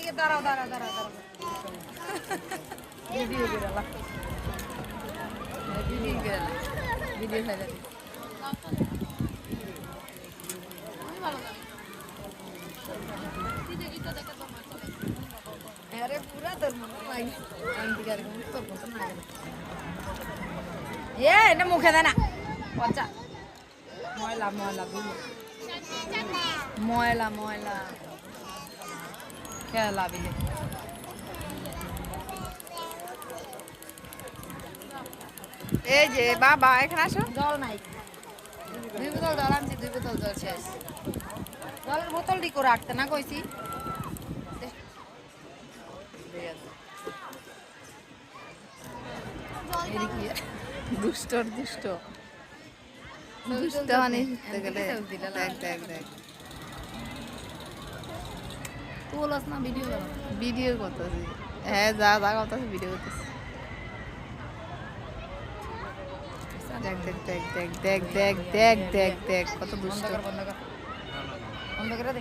এদিকে দাঁড়াও দাঁড়াও দাঁড়াও দাঁড়াও ভিডিও করে লা ভিডিও করে লা ভিডিও ছাড়া দি আমি ভালো জানি তুই দেখি তো দেখা তোমার চলে আরে পুরা তোর মন লাগে আন্টিকার কোন তোর পছন্দ না এ এটা মুখে দে না পচা ময়লা ময়লা বুঝলো ময়লা ময়লা খেলা বিলে এই যে বাবা এখানে আসো। জল নাই 2 বোতল জল আনছি 2 বোতল জল শেষ জলের বোতলটি করে রাখতে না কইছি দুষ্টর দুষ্ট দুষ্ট মানে গেলে দেখ দেখ দেখ তোলাস না ভিডিও ভিডিও করতেছি। হ্যাঁ যা যা করতেছি ভিডিও করতেছি। দেখ দেখ দেখ দেখ দেখ দেখ দেখ দেখ দেখ কত দুষ্ট। বন্ধ কর বন্ধ করে দে